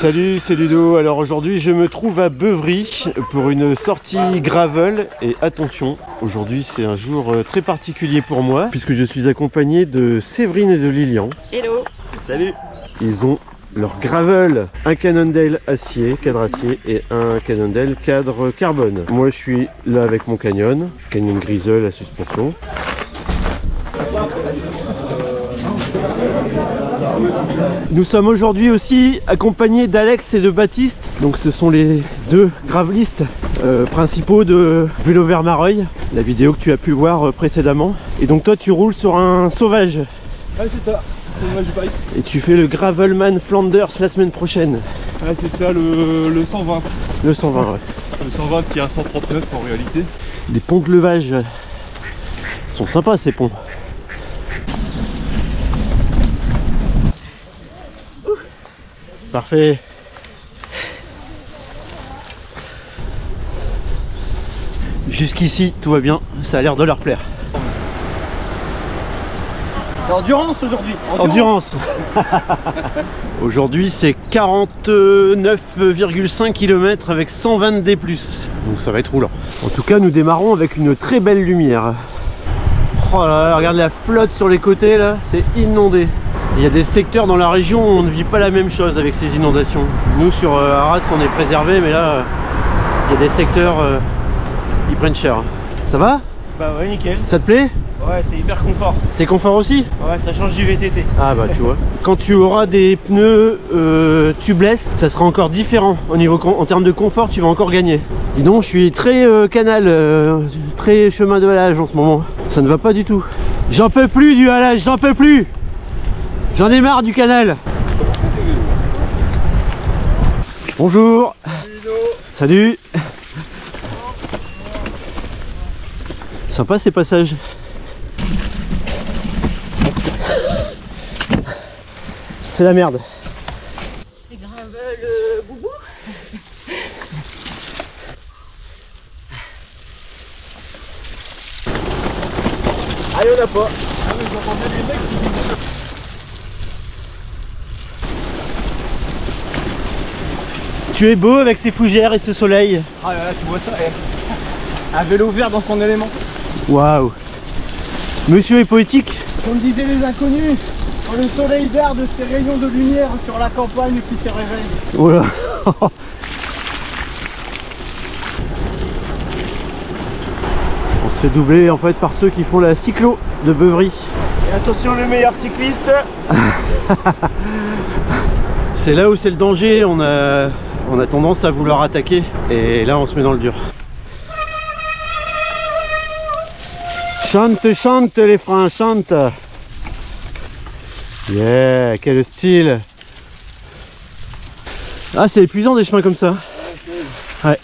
Salut, c'est Ludo. Alors aujourd'hui je me trouve à Beuvry pour une sortie gravel et attention, aujourd'hui c'est un jour très particulier pour moi puisque je suis accompagné de Séverine et de Lilian. Hello. Salut. Ils ont leur gravel, un Cannondale acier, cadre acier et un Cannondale cadre carbone. Moi je suis là avec mon Canyon Grizzle à suspension. Nous sommes aujourd'hui aussi accompagnés d'Alex et de Baptiste. Donc ce sont les deux gravelistes principaux de Vélo Vert Mareuil, la vidéo que tu as pu voir précédemment. Et donc toi tu roules sur un sauvage. Ouais, c'est ça, sauvage du Paris. Et tu fais le Gravelman Flanders la semaine prochaine. Ouais, c'est ça, le 120. Le 120, ouais. Le 120 qui est un 139 en réalité. Les ponts de levage sont sympas, ces ponts. Parfait. Jusqu'ici tout va bien, ça a l'air de leur plaire. C'est endurance aujourd'hui. Endurance. Aujourd'hui c'est 49,5 km avec 120 D+. Donc ça va être roulant. En tout cas nous démarrons avec une très belle lumière. Oh là là, regarde la flotte sur les côtés là, c'est inondé. Il y a des secteurs dans la région où on ne vit pas la même chose avec ces inondations. Nous sur Arras on est préservé, mais là il y a des secteurs ils prennent cher. Ça va? Bah ouais, nickel. Ça te plaît? Ouais, c'est hyper confort. C'est confort aussi? Ouais, ça change du VTT. Ah bah tu vois. Quand tu auras des pneus tubeless, ça sera encore différent. En termes de confort, tu vas encore gagner. Dis donc, je suis très canal, très chemin de halage en ce moment. Ça ne va pas du tout. J'en peux plus du halage, j'en peux plus. J'en ai marre du canal. Bonjour. Salut. Sympa ces passages. C'est la merde. C'est gravel boubou. Allez, on a pas. Ah mais j'entends bien les mecs qui disent... Tu es beau avec ces fougères et ce soleil. Ah là là, tu vois ça, un vélo vert dans son élément. Waouh. Monsieur est poétique. Comme disaient les inconnus, quand le soleil darde ses rayons de lumière sur la campagne qui se réveille. Oh là. On se fait doubler en fait par ceux qui font la cyclo de Beuvry. Et attention, le meilleur cycliste. C'est là où c'est le danger, on a tendance à vouloir attaquer et là on se met dans le dur. Chante, chante les freins, chante. Yeah, quel style. Ah, c'est épuisant des chemins comme ça. Ouais.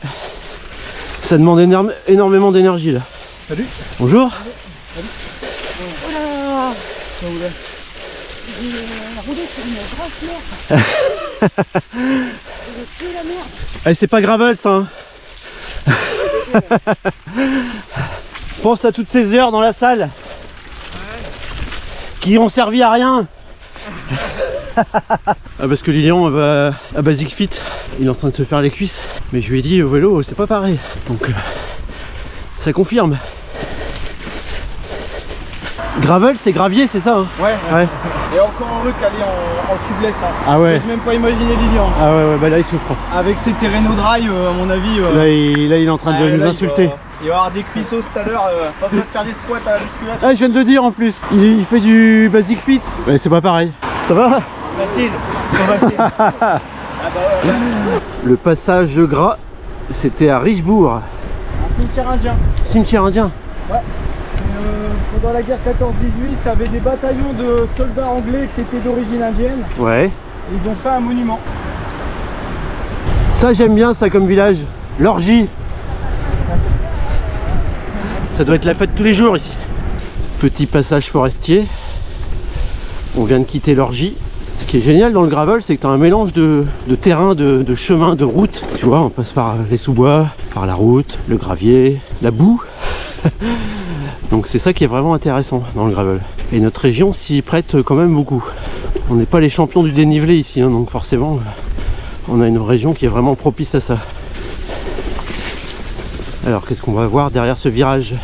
Ça demande énormément d'énergie là. Salut. Bonjour. Salut. Oh là. J'ai roulé sur une grosse merde. J'ai tué la merde. Ah, c'est pas gravel ça. Hein. Pense à toutes ces heures dans la salle qui ont servi à rien. Ah, parce que Lilian va à Basic Fit, il est en train de se faire les cuisses, mais je lui ai dit au vélo c'est pas pareil, donc ça confirme. Gravel c'est gravier, c'est ça hein? Ouais. Et encore heureux qu'elle est en tubeless. Hein. Ah ouais. J'ose même pas imaginer Lilian. Ah ouais, bah là il souffre. Avec ses Terreno Dry, à mon avis. Là il est en train de nous insulter. Il va y avoir des cuisseaux tout à l'heure, pas besoin de faire des squats à la musculation. Ah, je viens de le dire en plus, il fait du Basic Fit, mais c'est pas pareil. Ça va? Facile. Ah bah ouais. Le passage gras, c'était à Richebourg. Un cimetière indien. Cimetière indien. Ouais. Pendant la guerre 14-18, t'avais des bataillons de soldats anglais qui étaient d'origine indienne. Ouais. Et ils ont fait un monument. Ça j'aime bien ça comme village. L'orgie. Ça doit être la fête tous les jours ici. Petit passage forestier. On vient de quitter l'orgie. Ce qui est génial dans le gravel, c'est que tu as un mélange de terrain, de chemin, de route. Tu vois, on passe par les sous-bois, par la route, le gravier, la boue. Donc c'est ça qui est vraiment intéressant dans le gravel. Et notre région s'y prête quand même beaucoup. On n'est pas les champions du dénivelé ici, hein, donc forcément On a une région qui est vraiment propice à ça. Alors qu'est-ce qu'on va voir derrière ce virage?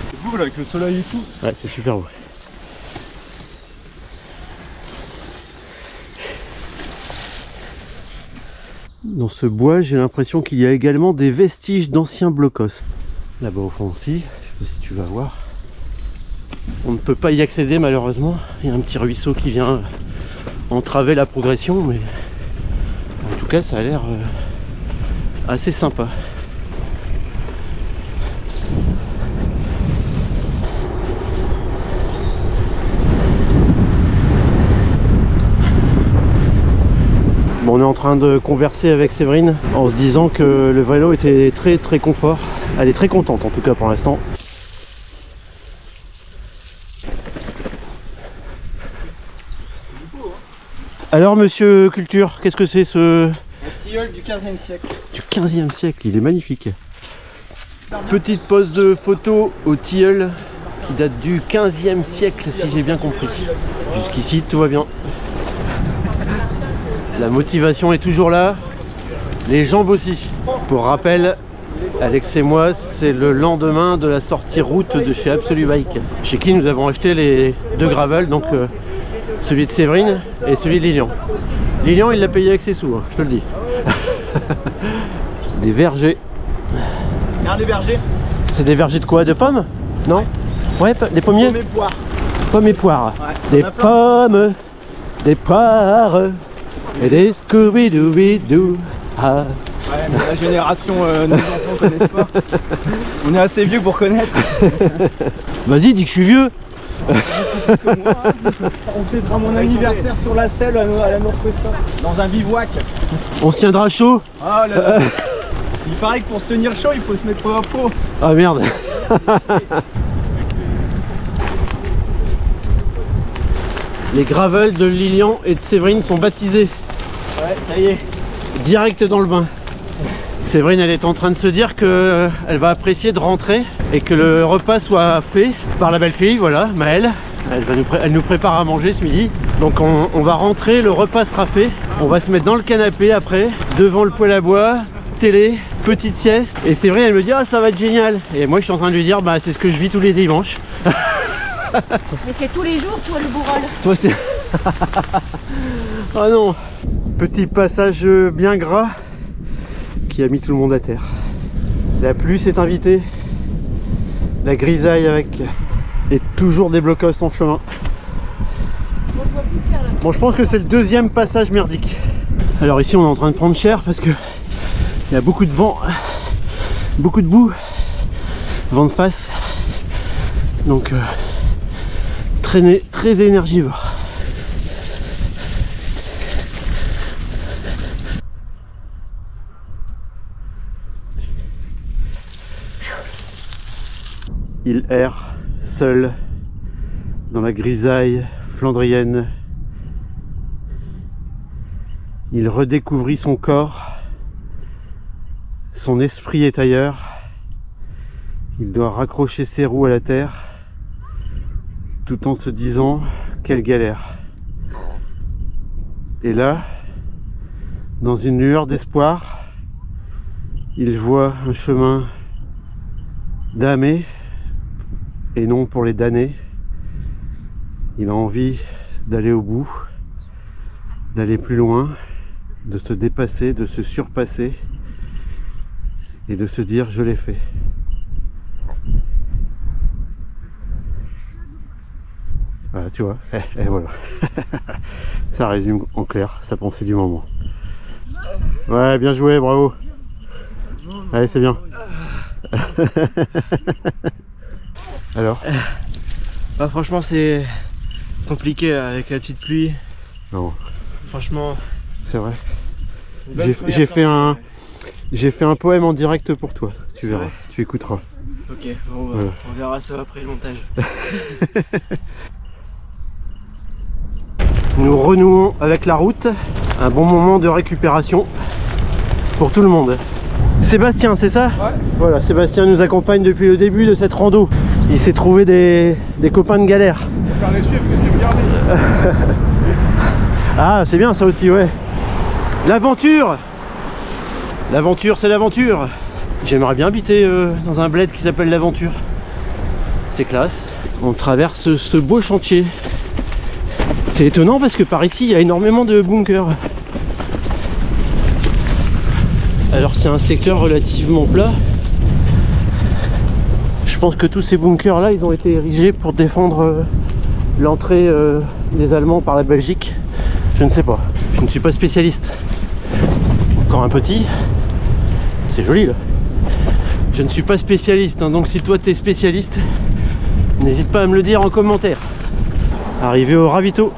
C'est beau là avec le soleil et tout. Ouais, c'est super beau. Dans ce bois, j'ai l'impression qu'il y a également des vestiges d'anciens blocos. Là-bas au fond aussi, je sais pas si tu vas voir. On ne peut pas y accéder malheureusement. Il y a un petit ruisseau qui vient entraver la progression, mais en tout cas ça a l'air assez sympa. Bon, on est en train de converser avec Séverine en se disant que le vélo était très confort. Elle est très contente en tout cas pour l'instant. Alors monsieur Culture, qu'est-ce que c'est ce... Un tilleul du 15e siècle. Du 15e siècle, il est magnifique. Petite pose de photo au tilleul qui date du 15e siècle si j'ai bien compris. Jusqu'ici tout va bien. La motivation est toujours là, les jambes aussi. Pour rappel, Alex et moi, c'est le lendemain de la sortie route de chez Absolu Bike, chez qui nous avons acheté les deux gravels, donc celui de Séverine et celui de Lilian. Lilian, il l'a payé avec ses sous, hein, je te le dis. Des vergers. Regarde les vergers. C'est des vergers de quoi? De pommes? Non? Ouais, des pommiers? Pommes et poires. Pommes et poires. Ouais, des pommes, des poires et des Scooby-Doo-Doo. Ah. Ouais, mais la génération nos enfants connaissent pas. On est assez vieux pour connaître. Vas-y, dis que je suis vieux. On fêtera mon anniversaire sur la selle à la Nord-Ouest, dans un bivouac. On se tiendra chaud. Ah là là. Il paraît que pour se tenir chaud, il faut se mettre à peau. Ah merde. Les gravels de Lilian et de Séverine sont baptisés. Ouais, ça y est. Direct dans le bain. Séverine, elle est en train de se dire que elle va apprécier de rentrer et que le repas soit fait par la belle fille, voilà, Maëlle. Elle nous prépare à manger ce midi. Donc on va rentrer, le repas sera fait. On va se mettre dans le canapé après, devant le poêle à bois, télé, petite sieste. Et Séverine, elle me dit, ah, ça va être génial. Et moi, je suis en train de lui dire, bah, c'est ce que je vis tous les dimanches. Mais c'est tous les jours, toi, le bourrol. Toi, c'est... Oh non. Petit passage bien gras qui a mis tout le monde à terre. La pluie s'est invitée. La grisaille avec... Et toujours des blocos en chemin. Moi, je vois plus clair, là. Bon, je pense que c'est le deuxième passage merdique. Alors ici, on est en train de prendre cher parce que il y a beaucoup de vent, beaucoup de boue, vent de face. Donc très énergivore. Il erre seul dans la grisaille flandrienne. Il redécouvrit son corps, son esprit est ailleurs. Il doit raccrocher ses roues à la terre tout en se disant quelle galère. Et là, dans une lueur d'espoir, il voit un chemin damé et non pour les damnés. Il a envie d'aller au bout, d'aller plus loin, de se dépasser, de se surpasser et de se dire je l'ai fait. Voilà, tu vois, et voilà. Ça résume en clair sa pensée du moment. Ouais, bien joué, bravo. Allez, c'est bien. Alors bah, franchement, c'est compliqué là, avec la petite pluie. Non. Franchement, c'est vrai. J'ai fait un poème en direct pour toi. Tu verras, vrai, tu écouteras. ok, bon, bah, Ouais. on verra ça après le montage. Nous renouons avec la route. Un bon moment de récupération pour tout le monde. Sébastien, c'est ça? Ouais. Voilà, Sébastien nous accompagne depuis le début de cette rando. Il s'est trouvé des copains de galère. Faire les suivre, que je vais regarder. Ah, c'est bien ça aussi, ouais. L'aventure. L'aventure, c'est l'aventure. J'aimerais bien habiter dans un bled qui s'appelle l'Aventure. C'est classe. On traverse ce beau chantier. C'est étonnant parce que par ici, il y a énormément de bunkers. Alors c'est un secteur relativement plat. Je pense que tous ces bunkers là, ils ont été érigés pour défendre l'entrée des Allemands par la Belgique. Je ne sais pas. Je ne suis pas spécialiste. Encore un petit. C'est joli là. Je ne suis pas spécialiste, hein, donc si toi tu es spécialiste, n'hésite pas à me le dire en commentaire. Arrivé au ravito.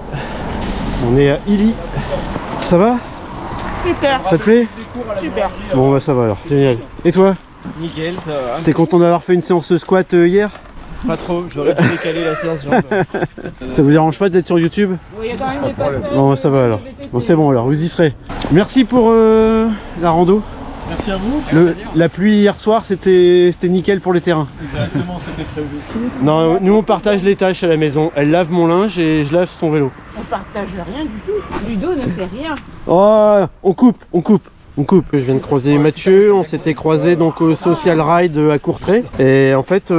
On est à Illy. Ça va? Super. Ça te plaît? Super. Bon bah ça va alors, génial. Et toi? Nickel, ça va. T'es content d'avoir fait une séance de squat hier? Pas trop, j'aurais pu décaler la séance. Ça vous dérange pas d'être sur YouTube? Il y a quand même des passages. Bon ça va alors. Bon c'est bon alors, vous y serez. Merci pour la rando. Merci à vous. La pluie hier soir c'était nickel pour les terrains. Exactement, c'était prévu. Non, nous on partage les tâches à la maison. Elle lave mon linge et je lave son vélo. On partage rien du tout. Ludo ne fait rien. Oh, on coupe. Je viens de croiser Mathieu, on s'était croisé donc au Social Ride à Courtrai. Et en fait,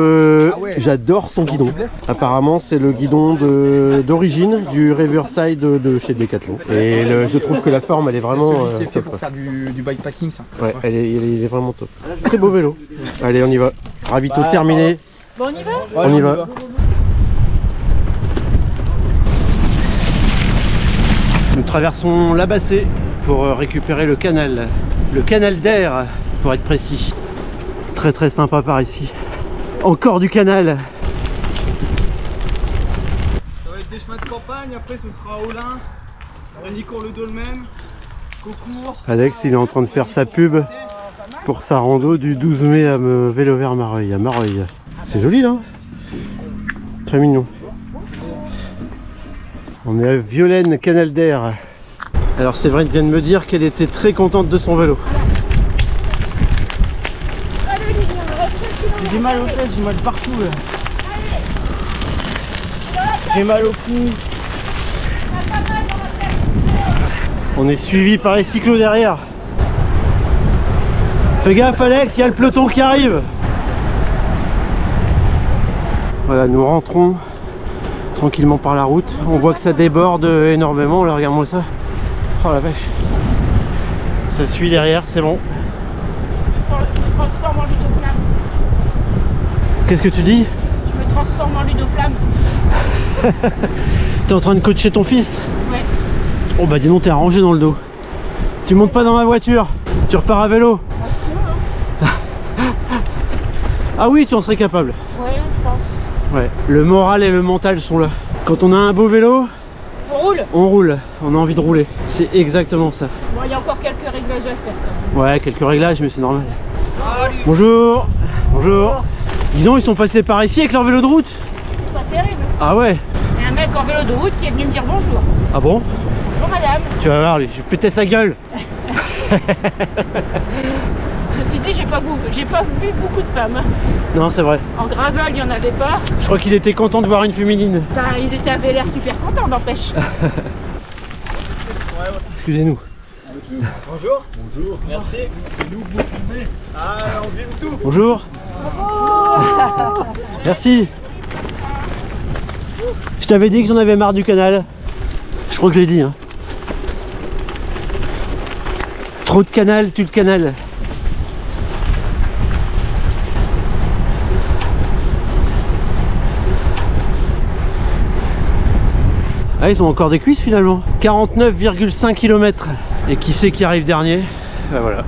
j'adore son guidon. Apparemment, c'est le guidon d'origine du Riverside de chez Decathlon. Et je trouve que la forme, elle est vraiment C'est celui qui est fait top. pour faire du bikepacking, ça. Ouais, il est vraiment top. Très beau vélo. Allez, on y va. Ravito terminé. Bon, on y va? On y va. Nous traversons la Bassée pour récupérer le canal d'Air pour être précis. Très très sympa par ici. Encore du canal. Ça va être des chemins de campagne, après ce sera Olin, Nicourt-le-Dolmen, Cocourt. Alex il est en train de faire sa pub pour sa rando du 12 mai à Vélo Vert Mareuil, à Mareuil. C'est joli là. Très mignon. On est à Violaine, canal d'Air. Alors Séverine vient de me dire qu'elle était très contente de son vélo. J'ai mal aux fesses, j'ai mal partout là. J'ai mal au cou. On est suivi par les cyclos derrière. Fais gaffe Alex, il y a le peloton qui arrive. Voilà, nous rentrons tranquillement par la route. On voit que ça déborde énormément. Là, regarde-moi ça. Oh la vache. Ça suit derrière, c'est bon. Je me transforme en Ludoflamme. Qu'est-ce que tu dis? Je me transforme en Ludoflamme. T'es en train de coacher ton fils? Ouais. Oh bah dis donc, t'es arrangé dans le dos. Tu montes pas dans ma voiture. Tu repars à vélo. Ah oui, tu en serais capable. Ouais, je pense. Ouais, le moral et le mental sont là. Quand on a un beau vélo, On roule. on roule. On a envie de rouler. C'est exactement ça. Bon, il y a encore quelques réglages à faire quand même. Ouais, quelques réglages, mais c'est normal. Bonjour. Bonjour. Dis donc, ils sont passés par ici avec leur vélo de route. C'est pas terrible. Ah ouais. Il y a un mec en vélo de route qui est venu me dire bonjour. Ah bon? Bonjour madame. Tu vas voir, lui, je vais péter sa gueule. Ceci dit, j'ai pas vu beaucoup de femmes. Non, c'est vrai. En gravel, il y en avait pas. Je crois qu'il était content de voir une féminine. Putain, ils avaient l'air super contents, n'empêche. Excusez-nous. Bonjour. Bonjour. Merci. Nous vous filmez. Ah, on filme tout. Bonjour. Merci. Je t'avais dit que j'en avais marre du canal. Je crois que je l'ai dit. Hein. Trop de canal, tue le canal. Ah, ils ont encore des cuisses finalement. 49,5 km. Et qui c'est qui arrive dernier? Ben voilà.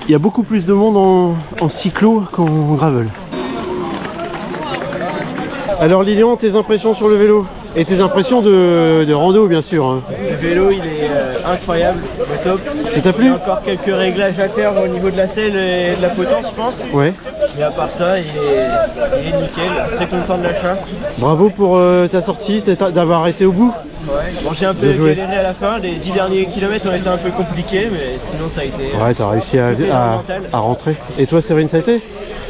Il y a beaucoup plus de monde en cyclo qu'en gravel. Alors Lilian, tes impressions sur le vélo? Et tes impressions de rando bien sûr. Hein. Le vélo il est incroyable, au top. Ça t'a Il y plu? a encore quelques réglages à faire au niveau de la selle et de la potence je pense. Ouais. Mais à part ça, il est nickel, très content de l'achat. Bravo pour ta sortie, d'avoir été au bout. Ouais, Bon, j'ai un peu Bien joué. galéré à la fin, les 10 derniers kilomètres ont été un peu compliqués, mais sinon ça a été... Ouais, t'as réussi à rentrer. Et toi, Séverine, ça a été?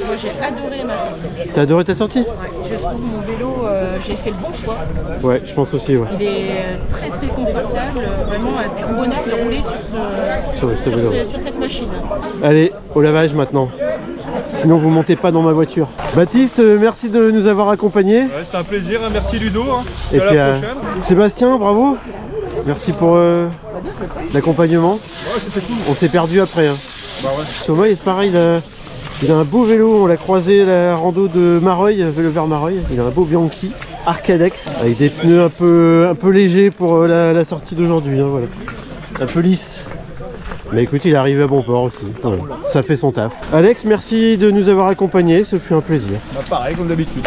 Moi j'ai adoré ma sortie. T'as adoré ta sortie? Ouais, je trouve mon vélo, j'ai fait le bon choix. Ouais, je pense aussi, ouais. Il est très très confortable, vraiment un pur bonheur de rouler sur cette machine. Allez, au lavage maintenant. Sinon vous montez pas dans ma voiture. Baptiste, merci de nous avoir accompagnés. Ouais, c'était un plaisir, hein. Merci Ludo. Hein. Et à puis la prochaine. Sébastien, bravo. Merci pour l'accompagnement. Ouais, c'était cool. On s'est perdu après. Hein. Bah ouais. Thomas, c'est pareil, il a un beau vélo. On l'a croisé à la rando de Mareuil, vélo vers Mareuil. Il a un beau Bianchi Arcadex avec des pneus un peu légers pour la sortie d'aujourd'hui. Hein, voilà. Un peu lisse. Mais écoute, il est arrivé à bon port aussi, ça fait son taf. Alex, merci de nous avoir accompagnés, ce fut un plaisir. Bah pareil, comme d'habitude.